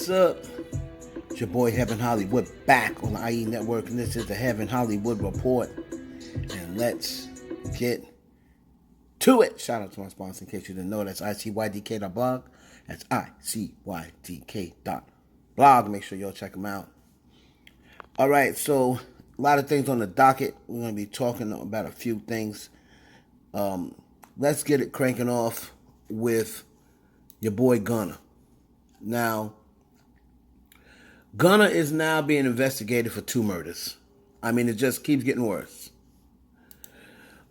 What's up? It's your boy Heaven Hollywood back on the IE Network, and this is the Heaven Hollywood Report. And let's get to it. Shout out to my sponsor in case you didn't know. That's ICYDK.blog. That's ICYDK.blog. Make sure y'all check them out. All right, so a lot of things on the docket. We're going to be talking about a few things. Let's get it cranking off with your boy Gunna. Now, Gunna is now being investigated for 2 murders. I mean, it just keeps getting worse.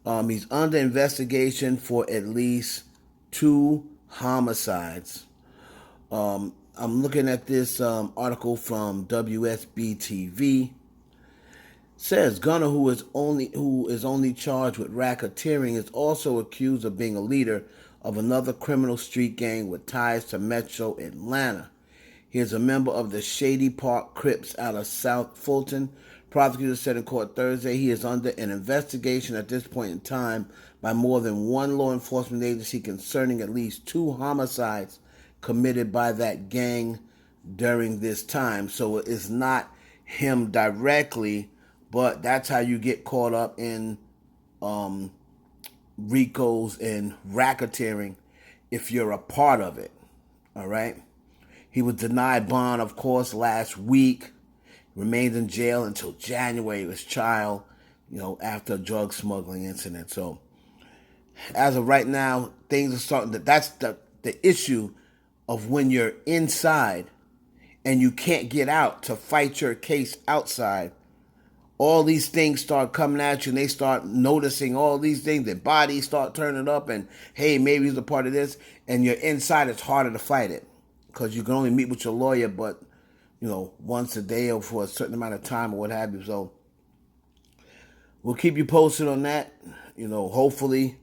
He's under investigation for at least 2 homicides. I'm looking at this article from WSB-TV. Says Gunna, who is only charged with racketeering, is also accused of being a leader of another criminal street gang with ties to Metro Atlanta. He is a member of the Shady Park Crips out of South Fulton. Prosecutors said in court Thursday he is under an investigation at this point in time by more than one law enforcement agency concerning at least 2 homicides committed by that gang during this time. So it's not him directly, but that's how you get caught up in RICOs and racketeering if you're a part of it. All right? He was denied bond, of course, last week. Remained in jail until January of his trial, after a drug smuggling incident. So, as of right now, things are starting to... That's the issue of when you're inside and you can't get out to fight your case outside. All these things start coming at you and they start noticing all these things. Their bodies start turning up and, hey, maybe he's a part of this. And you're inside, it's harder to fight it. Because you can only meet with your lawyer, but, once a day or for a certain amount of time or what have you. So, we'll keep you posted on that. Hopefully,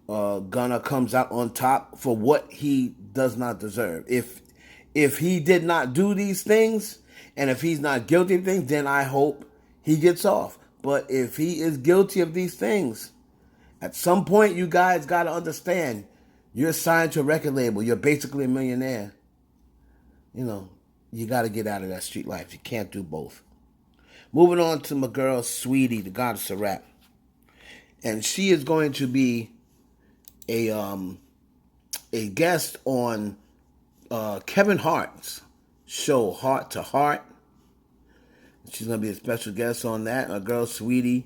Gunna comes out on top for what he does not deserve. If he did not do these things, and if he's not guilty of things, then I hope he gets off. But if he is guilty of these things, at some point you guys got to understand, you're signed to a record label. You're basically a millionaire. You got to get out of that street life. You can't do both. Moving on to my girl, Saweetie, the goddess of rap. And she is going to be a guest on Kevin Hart's show, Hart to Hart. She's going to be a special guest on that. Our girl, Saweetie,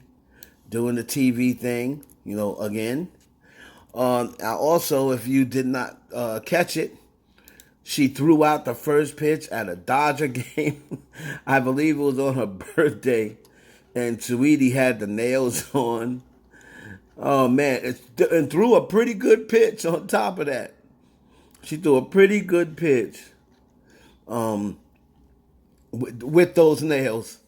doing the TV thing, again. Also, if you did not catch it, she threw out the first pitch at a Dodger game. I believe it was on her birthday. And Saweetie had the nails on. Oh, man. And threw a pretty good pitch on top of that. She threw a pretty good pitch with those nails.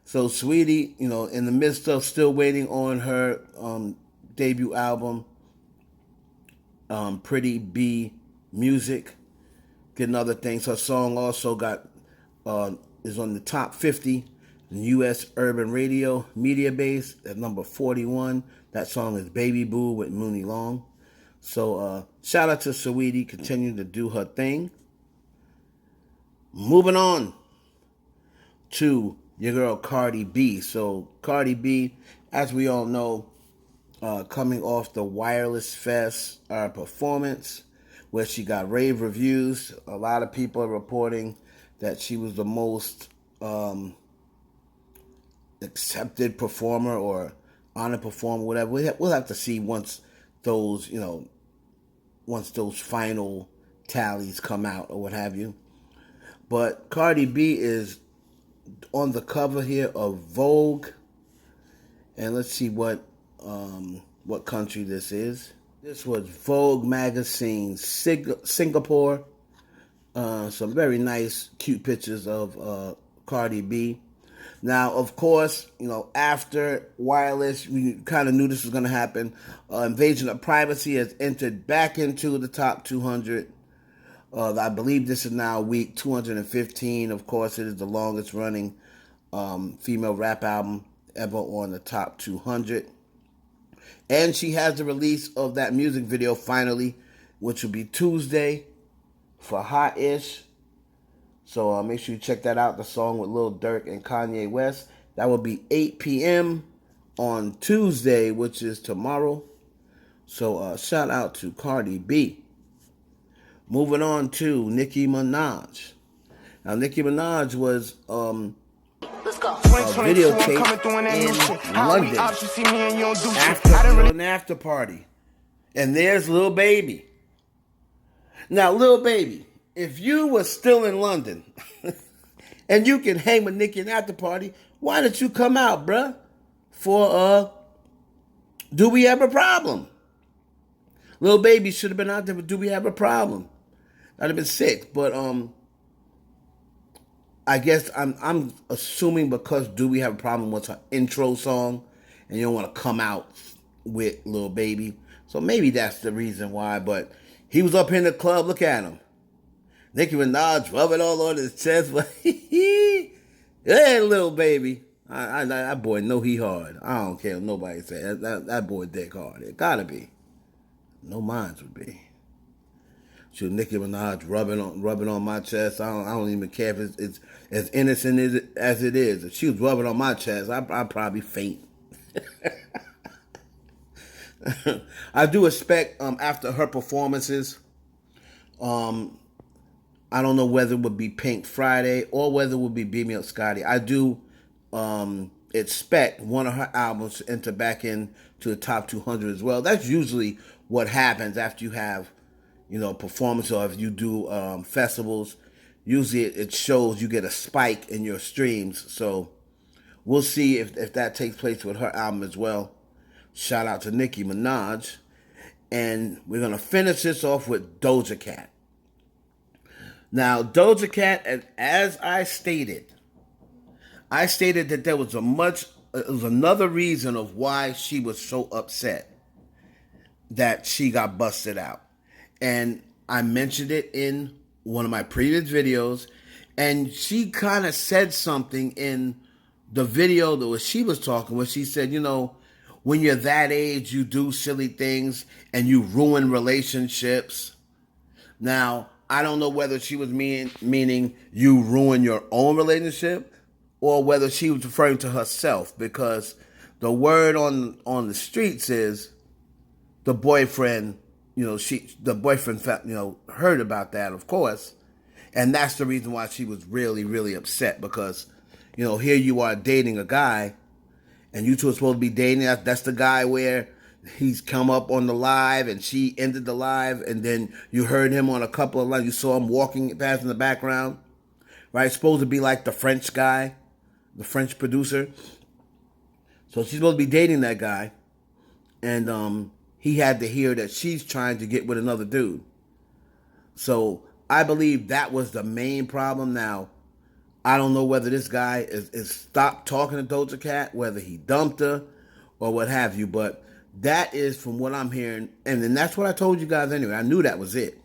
So Saweetie, in the midst of still waiting on her debut album, Pretty B Music, getting other things. Her song also is on the top 50 in U.S. urban radio media base at number 41. That song is Baby Boo with Mooney Long. So shout out to Saweetie, continuing to do her thing. Moving on to your girl Cardi B. So Cardi B, as we all know, coming off the Wireless Fest performance, where she got rave reviews. A lot of people are reporting that she was the most accepted performer or honored performer, whatever. We'll have to see once those final tallies come out or what have you. But Cardi B is on the cover here of Vogue, and let's see what country this is. This was Vogue magazine, Singapore. Some very nice, cute pictures of Cardi B. Now, of course, after Wireless, we kind of knew this was going to happen. Invasion of Privacy has entered back into the top 200. I believe this is now week 215. Of course, it is the longest running female rap album ever on the top 200. And she has the release of that music video finally, which will be Tuesday for Hot-ish. So make sure you check that out, the song with Lil Durk and Kanye West. That will be 8 p.m. on Tuesday, which is tomorrow. So shout out to Cardi B. Moving on to Nicki Minaj. Now, Nicki Minaj was videotaped in London after an after party. And there's Lil Baby. Now, Lil Baby, if you were still in London and you can hang with Nicki at an after party, why didn't you come out, bruh, for Do We Have a Problem? Lil Baby should have been out there for Do We Have a Problem. That'd have been sick. But I guess I'm assuming because Do We Have a Problem was her intro song and you don't want to come out with Lil Baby. So maybe that's the reason why. But he was up in the club. Look at him. Nicki Minaj rubbing all on his chest. Hey, Lil Baby. That boy know he hard. I don't care what nobody say. That boy dick hard. It gotta be. No minds would be. Shoot, Nicki Minaj rubbing on my chest. I don't even care if it's as innocent as it is. If she was rubbing on my chest, I'd probably faint. I do expect after her performances, I don't know whether it would be Pink Friday or whether it would be Beat Me Up Scotty. I do expect one of her albums to enter back into the top 200 as well. That's usually what happens after you have, performance, or if you do festivals. Usually it shows you get a spike in your streams. So we'll see if that takes place with her album as well. Shout out to Nicki Minaj. And we're going to finish this off with DojaCat. Now, DojaCat, as I stated that there was another reason of why she was so upset that she got busted out. And I mentioned it in one of my previous videos, and she kind of said something in the video that she was talking, where she said, when you're that age, you do silly things and you ruin relationships. Now, I don't know whether she was meaning you ruin your own relationship or whether she was referring to herself, because the word on the streets is the boyfriend, heard about that, of course. And that's the reason why she was really, really upset, because, here you are dating a guy and you two are supposed to be dating. That's the guy where he's come up on the live and she ended the live, and then you heard him on a couple of lives. You saw him walking past in the background, right? Supposed to be like the French guy, the French producer. So she's supposed to be dating that guy, and he had to hear that she's trying to get with another dude. So I believe that was the main problem. Now, I don't know whether this guy is stopped talking to DojaCat, whether he dumped her or what have you, but that is from what I'm hearing, and then that's what I told you guys anyway. I knew that was it.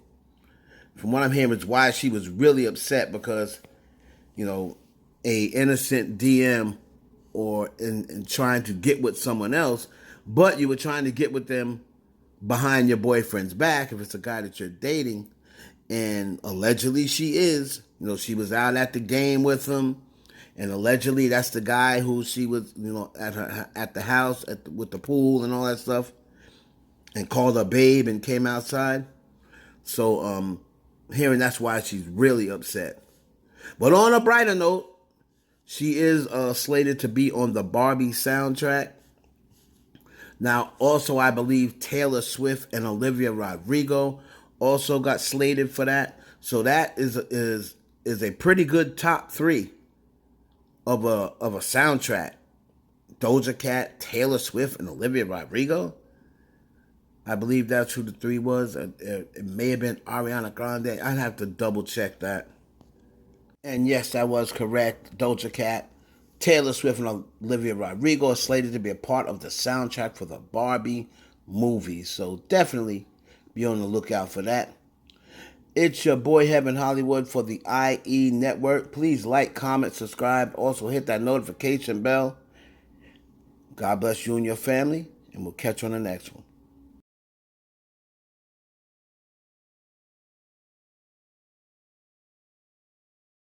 From what I'm hearing, it's why she was really upset, because, a innocent DM or in trying to get with someone else, but you were trying to get with them behind your boyfriend's back, if it's a guy that you're dating, and allegedly she is. She was out at the game with him, and allegedly that's the guy who she was, at the house with the pool and all that stuff, and called her babe and came outside. So hearing that's why she's really upset. But on a brighter note, she is slated to be on the Barbie soundtrack. Now, also, I believe Taylor Swift and Olivia Rodrigo also got slated for that. So that is a pretty good top three of a soundtrack. DojaCat, Taylor Swift, and Olivia Rodrigo. I believe that's who the three was. It may have been Ariana Grande. I'd have to double check that. And yes, that was correct. DojaCat, Taylor Swift, and Olivia Rodrigo are slated to be a part of the soundtrack for the Barbie movie. So definitely be on the lookout for that. It's your boy Heaven Hollywood for the IE Network. Please like, comment, subscribe. Also hit that notification bell. God bless you and your family, and we'll catch you on the next one.